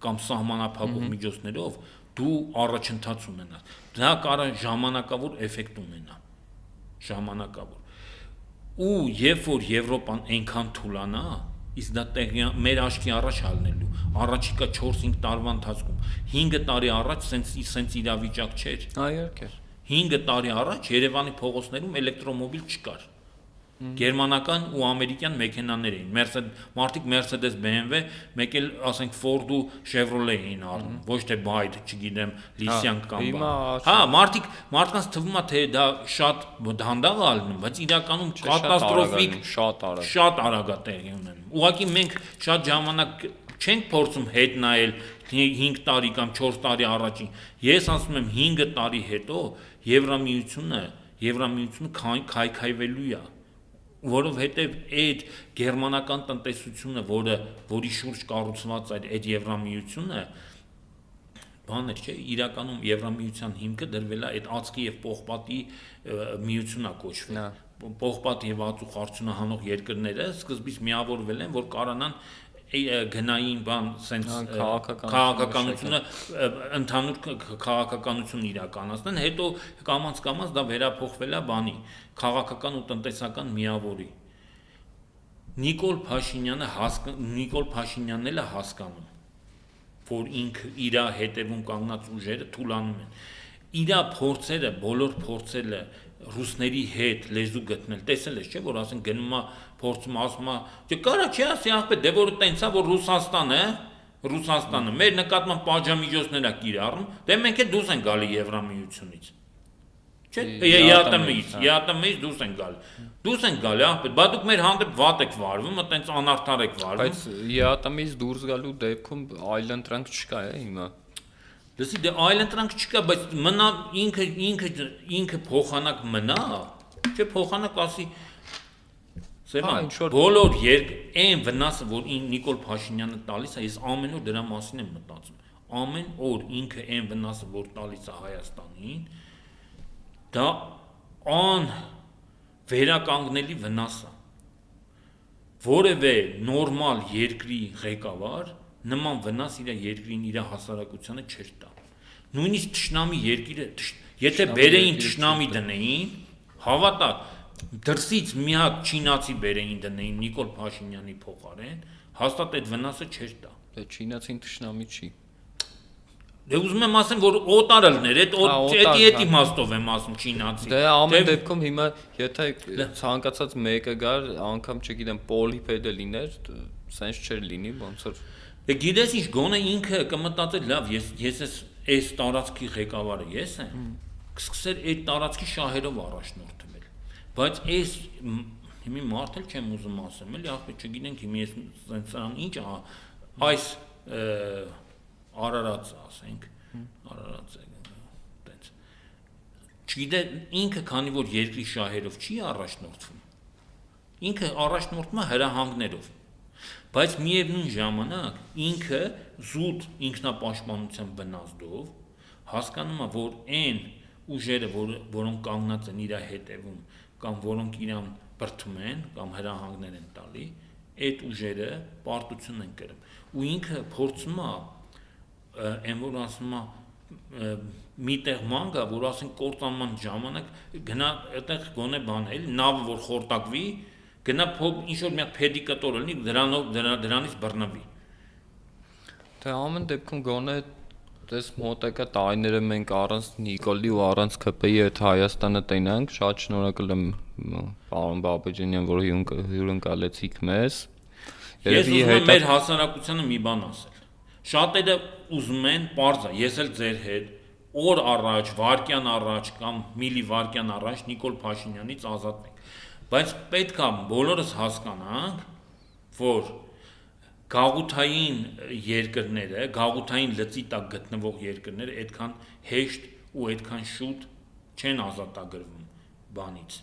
կամ սահմանափակող միջոցներով դու առաջընթաց ունենաս։ Դա կարող է ժամանակավոր էֆեկտ ունենա, ժամանակավոր։ Ու երբ որ Եվրոպան այնքան թուլանա, իսկ դա տեղի մեր աչքի առաջ հալնելու, առաջիկա 4-5 տարվա ընթացքում 5 տարի առաջ սենց իրավիճակ չէր։ Իհարկե։ 5 տարի առաջ Երևանի փողոցներում էլեկտրոմոբիլ չկար։ Գերմանական ու ամերիկյան մեքենաներ էին։ Մարդիկ Mercedes, BMW, մեկ էլ ասենք Ford ու Chevrolet էին առնում, ոչ թե Byte, չգիտեմ, Lysian կամ բան։ Հա, մարդկանց թվում է թե դա շատ դանդաղ է ալնում, բայց իրականում կատաստրոֆիկ շատ արագ է տեղի ունենում։ Ուղղակի մենք շատ ժամանակ չենք փորձում հետ նայել 5 տարի կամ 4 տարի առաջին։ Ես ասում եմ 5 տարի հետո Եվրամիությունը քայքայվելու է, որովհետև այդ գերմանական տնտեսությունը, որի շուրջ կառուցված էր այդ Եվրամիությունը, բաներ չէ, իրականում Եվրամիության հիմքը դրվել է այդ ածկի եւ պողպատի միությունա կոչվել։ Պողպատ եւ ածուխ արդյունահանող երկրները սկզբից միավորվել են, որ կարողանան գնային բան սենց քաղաքականությունը ընդհանուր քաղաքականություն իրականացնեն, հետո կամաց դա վերափոխվել է բանի քաղաքական ու տնտեսական միավորի։ Նիկոլ Փաշինյանն էլ է հասկանում, որ ինքը իր հետևում կանգնած ուժերը թուլանում են։ Իր փորձերը, բոլոր փորձերը ռուսների հետ լեզու գտնել, տեսել ես չէ, որ ասեն գնում է փորձում ասում է, չէ, կարա չի ասի ախպետ, դե որ տենց է, որ Ռուսաստանը մեր նկատմամբ պատժամիջոցներ է կիրառում, դե մենք էլ դուրս են գալի Եվրամիությունից։ Չէ, ԵԱՏՄ-ից դուրս են գալի, ախպետ, բա դուք մեր հանդեպ վատ եք վարվում, այտենց անարդար եք վարվում։ Բայց ԵԱՏՄ-ից դուրս գալու դեպքում այլընտրանք չկա է հիմա։ Լսի, դե այլընտրանք չկա, բայց մնա ինքը փոխանակ մնա, չէ, փոխանակ ասի Սևան, բոլոր այն վնասը, որ Նիկոլ Փաշինյանը տալիս է, ես ամեն օր դրա մասին եմ մտածում։ Ամեն օր ինքը այն վնասը, որ տալիս է Հայաստանին, դա վերականգնելի վնաս է։ Որևէ նորմալ երկրի ղեկավար նման վնաս իր երկրին, իր հասարակությանը չէր տա։ Նույնիսկ թշնամի երկիրը, եթե բերեին թշնամի դնեին, հավատա, դրսից մի հատ չինացի բերեին դնեին Նիկոլ Փաշինյանի փոխարեն, հաստատ այդ վնասը չէր տա։ Դե չինացին թշնամի չի։ Դե ուզում եմ ասեմ, որ օտարը լներ, այդ իմաստով եմ ասում չինացի։ Դե ամեն դեպքում հիմա եթե ցանկացած մեկը գար, անգամ չգիտեմ, պոլիպեդը լիներ, սենց չէր լինի, ոնց որ։ Դե գիտես ինչ, գոնե ինքը կմտածեր, լավ, ես այս տարածքի ղեկավարը ես եմ, կսկսեր այդ տարածքի շահերով առաջնորդվել։ Բայց այս հիմի մարդ էլ չեմ ուզում ասեմ, էլի ախպետ չգիտենք հիմի ես սրանց ինչ այս Արարածը ասենք, Արարածը տենց։ Չգիտե ինքը քանի որ երկրի շահերով չի առաջնորդվում, ինքը առաջնորդում է հրահանգներով, բայց միևնույն ժամանակ ինքը զուտ ինքնապաշտպանության բնազդով հասկանում է, որ այն ուժերը, որոնք կանգնած են իր հետևում կամ որոնք իրան բրդում են կամ հրահանգներ են տալի, այդ ուժերը պարտություն են կրում ու ինքը փորձում է այն որ ասում է միտեղ ման գա, որ ասենք կործանման ժամանակ գնա այդտեղ գոնե բան էլի նավը որ խորտակվի, գնա ինչ որ մի հատ պեդիկատոր լինի, դրանից բռնվի։ Թե ամեն դեպքում գոնե Դες մոտակա տարիները մենք առանց Նիկոլի ու առանց ԿՊ-ի այդ Հայաստանը տենանք, շատ շնորհակալ եմ պարոն Բաբաջանյան, որ հյուրընկալեցիք մեզ։ Ես ուզում եմ մեր հասարակությանը մի բան ասել։ Շատերը ուզում են պարզա, ես էլ ձեր հետ օր առաջ, վարկյան առաջ կամ միլի վարկյան առաջ Նիկոլ Փաշինյանից ազատվենք։ Բայց պետք է բոլորս հասկանանք, որ գաղութային երկրները, գաղութային լծի տակ գտնվող երկրները այդքան հեշտ ու այդքան շուտ չեն ազատագրվում բանից,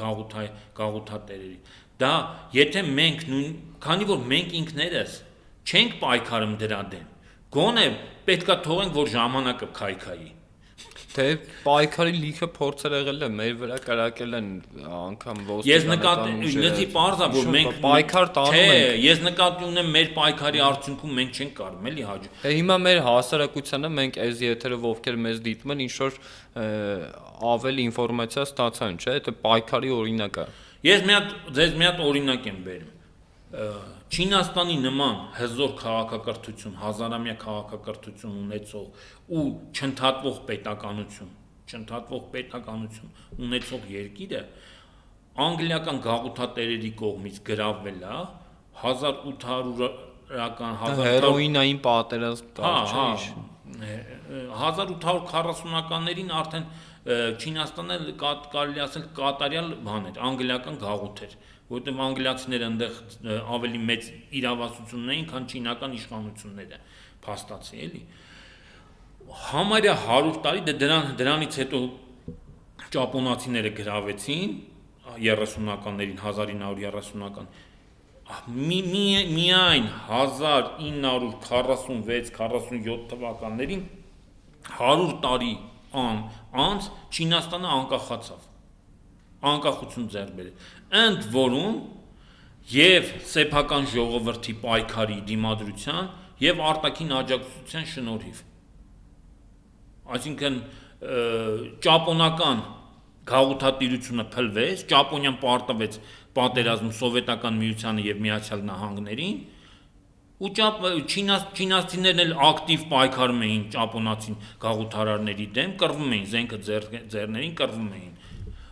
գաղութատերերի։ Դա եթե մենք քանի որ մենք ինքներս չենք պայքարում դրա դեմ, գոնե պետքա թողենք, որ ժամանակը քայքայի։ Թե պայքարի լիքը փորձեր եղել է, մեր վրա կրակել են անգամ Ես նկատի պարզա, որ մենք պայքար տանում ենք։ Չէ, ես նկատի ունեմ մեր պայքարի արդյունքում մենք չենք կարում էլի հաջող։ Հիմա մեր հասարակությանը մենք այս եթերով ովքեր մեզ դիտում են, ինչ որ ավելի ինֆորմացիա ստացան, չէ՞, դա պայքարի օրինակ է։ Ես ձեզ մի հատ օրինակ եմ բերում։ Չինաստանի նման հզոր քաղաքակրթություն, հազարամյա քաղաքակրթություն ունեցող ու չընդհատվող պետականություն ունեցող երկիրը անգլիական գաղութատերերի կողմից գրավվել է 1800-ական հերոինային պատերազմ կար, չէ՞։ 1840-ականներին արդեն Չինաստանը կարելի ասել կատարյալ բան էր, անգլիական գաղութ էր, որովհետև անգլիացիները այնտեղ ավելի մեծ իրավասություն ունեին, քան չինական իշխանությունները, փաստացի էլի։ Համարյա 100 տարի դրանից հետո ճապոնացիները գրավեցին 30-ականներին, 1930-ական միայն 1946-47 թվականներին 100 տարի անց Չինաստանը անկախացավ, անկախություն ձեռք բերեց, ընդ որում եւ սեփական ժողովրդի պայքարի դիմադրության եւ արտաքին աջակցության շնորհիվ։ Այսինքն ճապոնական գաղութատիրությունը փլվեց, Ճապոնիան պարտվեց պատերազմ Սովետական Միությանը եւ Միացյալ Նահանգներին, ու չինաստիներն էլ ակտիվ պայքարում էին ճապոնացին գաղութարարների դեմ, կռվում էին, զենքը ձեռներին կռվում էին։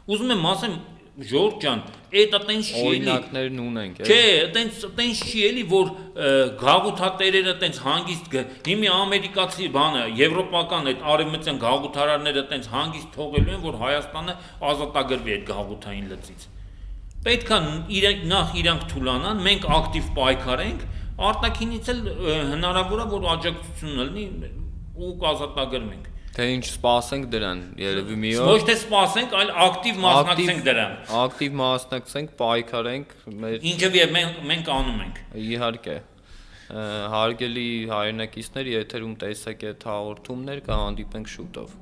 Ուզում եմ ասեմ, Ժորժ ջան, այդ այտենց չի էլի։ Օրինակներն ունենք, Չէ, այտենց չի էլի, որ գաղութատերերը այտենց հանգիստ հիմի ամերիկացի բանը, եվրոպական այդ արևմտյան գաղութարարները այտենց հանգիստ թողելու են, որ Հայաստանը ազատագրվի այդ գաղութային լծից։ Պետք է նախ իրանք թուլանան, մենք ակտիվ պայքարենք, արտաքինից էլ հնարավոր է, որ աջակցություն լինի ու կազատագրվենք։ Թե ինչ սպասենք դրան, երևի մի օր։ Ոչ թե սպասենք, այլ ակտիվ մասնակցենք դրան։ Ակտիվ մասնակցենք, պայքարենք մեր Ինչև մենք անում ենք։ Իհարկե։ Հարգելի հայրենակիցներ, եթերում տեսակ է հաղորդումներ, կհանդիպենք շուտով։